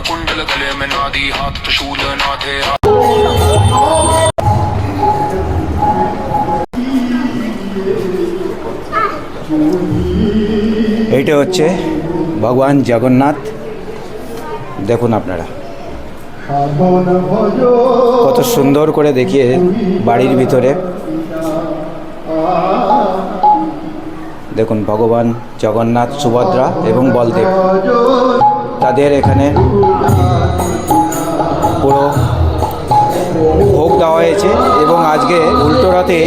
कुंडल गले में नादी हाथ त्रिशूल नाथे। এইটা হচ্ছে ভগবান জগন্নাথ। দেখুন আপনারা কত সুন্দর করে দেখিয়ে বাড়ির ভিতরে। দেখুন ভগবান জগন্নাথ, সুভদ্রা এবং বলদেব, তাদের এখানে পুরো ভোগ দেওয়া হয়েছে। এবং আজকে উল্টো রথে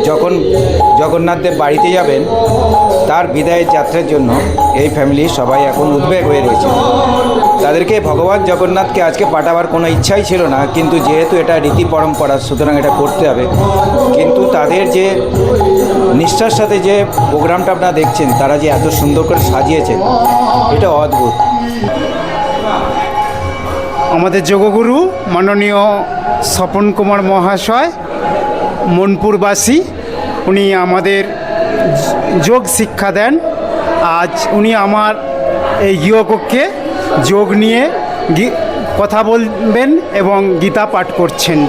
যখন জগন্নাথদেব বাড়িতে যাবেন, তার বিদায়ের যাত্রার জন্য এই ফ্যামিলি সবাই এখন উদ্বেগ হয়ে রয়েছে। তাদেরকে ভগবান জগন্নাথকে আজকে পাঠাবার কোনো ইচ্ছাই ছিল না, কিন্তু যেহেতু এটা রীতি পরম্পরা, সুতরাং এটা করতে হবে। কিন্তু তাদের যে নিষ্ঠার সাথে যে প্রোগ্রামটা আপনারা দেখছেন, তারা যে এত সুন্দর করে সাজিয়েছেন, এটা অদ্ভুত। আমাদের যোগগুরু মাননীয় স্বপন কুমার মহাশয় মনপুরবাসী, উনি আমাদের যোগ শিক্ষা দেন। আজ উনি আমার এই গৃহকক্ষে যোগ নিয়ে কথা বলবেন এবং গীতা পাঠ করছেন।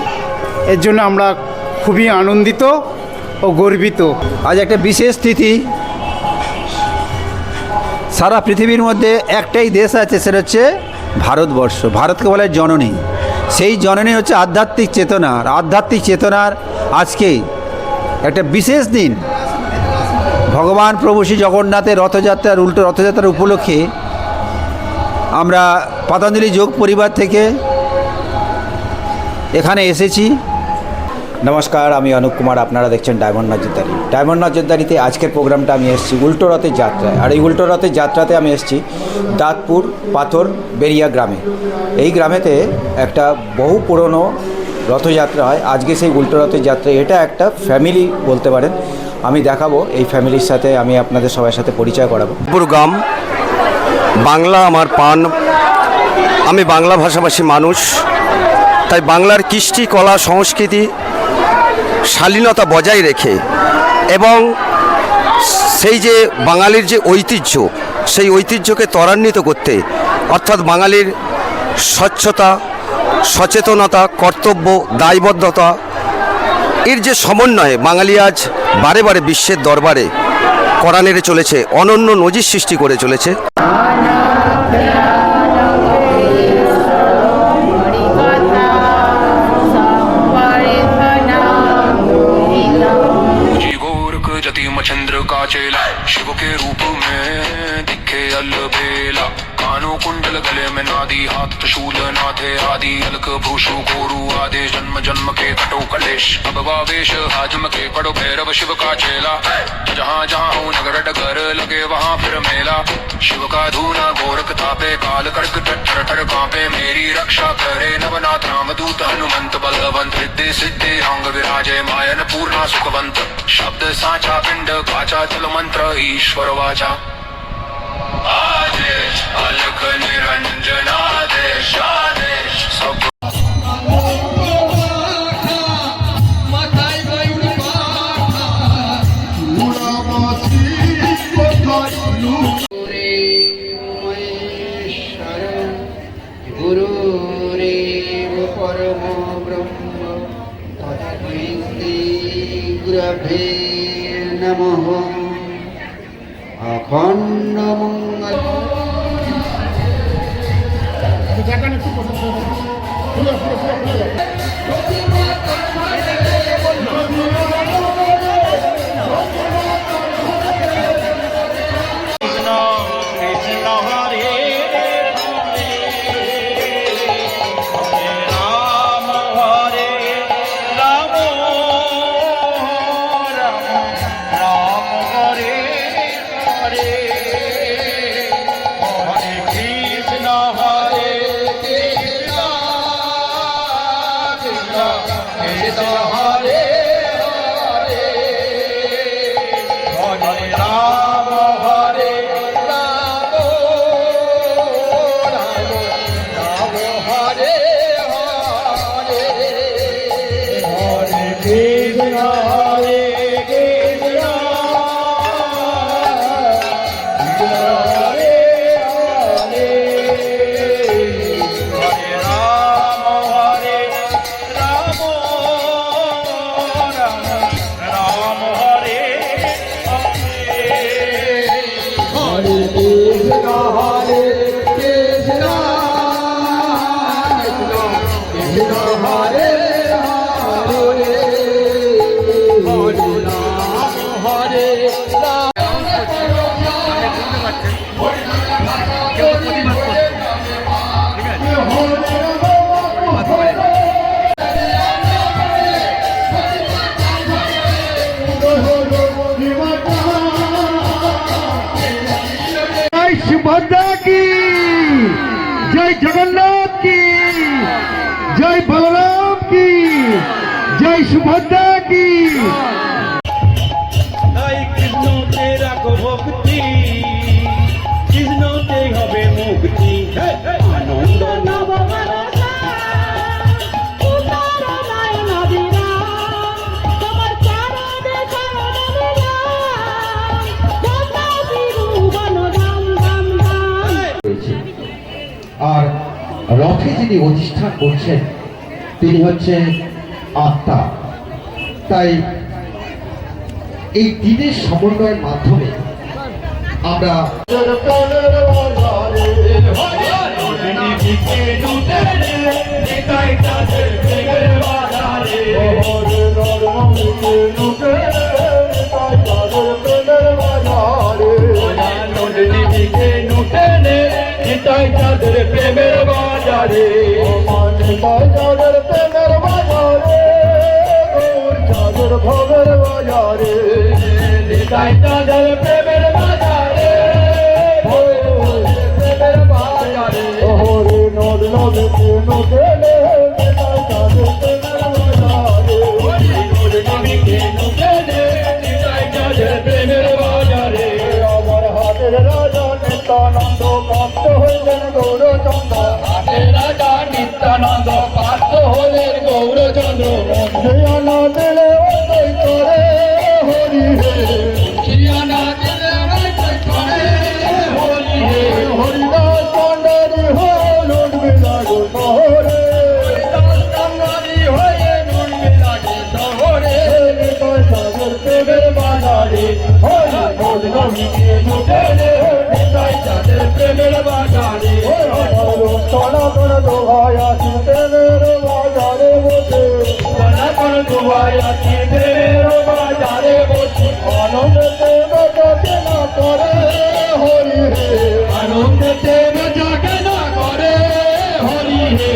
এর জন্য আমরা খুবই আনন্দিত ও গর্বিত। আজ একটা বিশেষ তিথি। সারা পৃথিবীর মধ্যে একটাই দেশ আছে, সেটা হচ্ছে ভারতবর্ষ। ভারতকে বলে জননী। সেই জননী হচ্ছে আধ্যাত্মিক চেতনার। আধ্যাত্মিক চেতনার আজকে একটা বিশেষ দিন। ভগবান প্রভু শ্রী জগন্নাথের রথযাত্রার উল্টো রথযাত্রার উপলক্ষে আমরা পতঞ্জলি যোগ পরিবার থেকে এখানে এসেছি। নমস্কার, আমি অনুপ কুমার। আপনারা দেখছেন ডায়মন্ড নজরদারি। ডায়মন্ড নজরদারিতে আজকের প্রোগ্রামটা আমি এসেছি উল্টো রথের যাত্রায়। আর এই উল্টো রথের যাত্রাতে আমি এসেছি দাঁতপুর পাথর বেরিয়া গ্রামে। এই গ্রামেতে একটা বহু পুরনো রথযাত্রা হয়। আজকে সেই উল্টো রথের যাত্রা, এটা একটা ফ্যামিলি বলতে পারেন। আমি দেখাবো এই ফ্যামিলির সাথে, আমি আপনাদের সবার সাথে পরিচয় করাবো। গ্রাম, বাংলা আমার প্রাণ। আমি বাংলা ভাষাভাষী মানুষ, তাই বাংলার কৃষ্টি, কলা, সংস্কৃতি, শালীনতা বজায় রেখে এবং সেই যে বাঙালির যে ঐতিহ্য, সেই ঐতিহ্যকে ত্বরান্বিত করতে, অর্থাৎ বাঙালির স্বচ্ছতা, সচেতনতা, কর্তব্য, দায়বদ্ধতা, এর যে সমন্বয়ে বাঙালি আজ বারে বারে বিশ্বের দরবারে কড়া নেড়ে চলেছে, অনন্য নজির সৃষ্টি করে চলেছে। चंद्र का चेला शिव के रूप में दिखे अलबेला। कानों कुंडल गले में नादी हाथ त्रिशूल नाथे आदि अलक भूषु गोरु आदेश जन्म जन्म के कटो कलेश अब वावेश हाजम के पड़ो भैरव शिव का चेला। जहाँ जहाँ हो नगर डगर लगे वहाँ फिर मेला। शिव का धूना गोरख तापे काल कड़क ठर ठर कांपे। मेरी रक्षा करे नवनाथ राम दूत हनुमंत बलवंत रिद्धि सिद्धि अंग विराजे मायन पूर्णा सुखवंत। शब्द साचा पिंड काचा जल मंत्र ईश्वर वाचा। आदेश अलख निरंजन आदेश आदेश सब। गुरुरेव परमो ब्रह्म तस्मै श्री गुरवे नमः। अखंड मंगल Krishna হরে কৃষ্ণ কৃষ্ণ হরে হরে হরে রাম হরে রাম। जय सुभद्रा की, जय जगन्नाथ की, जय बलराम की, जय सुभद्रा की। তাই কৃষ্ণতে রাখো ভক্তি, কৃষ্ণতে হবে মুক্তি। আনন্দ নব আর রথে যিনি অধিষ্ঠান করছেন তিনি হচ্ছেন আত্মা। তাই এই দিনের সমন্বয়ের মাধ্যমে আমরা প্রেমের বাজারে ভবের বাজারে তাদের প্রেমের বাজারে প্রেমের বাজারে ওরে নদ নদীতে নদলে তাদের প্রেমের বাজারে নদ নদীতে নদলে তাদের প্রেমের বাজারে আমার হাতের রাজা নিত্যানন্দ প্রাপ্ত হইলেন গৌরচন্দ্র হাতের রাজা নিত্যানন্দ প্রাপ্ত হলেন গৌরচন্দ্র শ্রীয়ানা দিলে ওই করে হরি হে শ্রীয়ানা দিলে ওই করে হরি হে হরিদাস কান্ডারি হয়ে লুটবে লাগো শহরে হরিদাস কান্ডারি হয়ে লুটবে লাগে শহরে তাদের প্রেমের বাজারে হরি নদ নদীতে লুটেলে তাদের প্রেমের বাজারে সনাতন দোহায়াছি প্রেমের বাজারে বসে সনাতন দোহায়াছি প্রেমের বাজারে বসে আনন্দেতে বেজাকে না করে হরি হে আনন্দেতে বেজাকে না করে হরি হে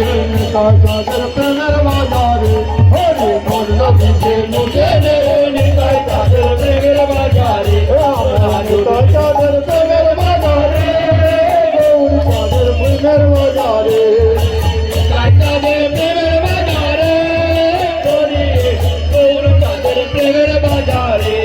তাদের প্রেমের বাজারে হরি নদ নদীতে লুটেলে তাদের প্রেমের বাজারে তাদের প্রেমের বাজারে গৌর প্রেমের বাজারে তাদের প্রেমের বাজারে গৌর তাদের প্রেমের বাজারে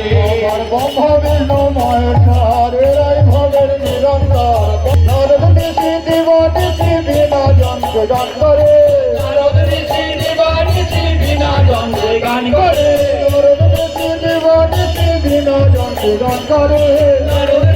আমার ব্রহ্ম বিষ্ণু মহেশ্বরে রাই ভবের নিরন্তর নারদ ঋষি দিবানিশি বিনা যন্ত্র গান করে নারদ ঋষি দিবানিশি বিনা যন্ত্র গান করে নারদ ঋষি দিবানিশি বিনা যন্ত্র গান করে নারদ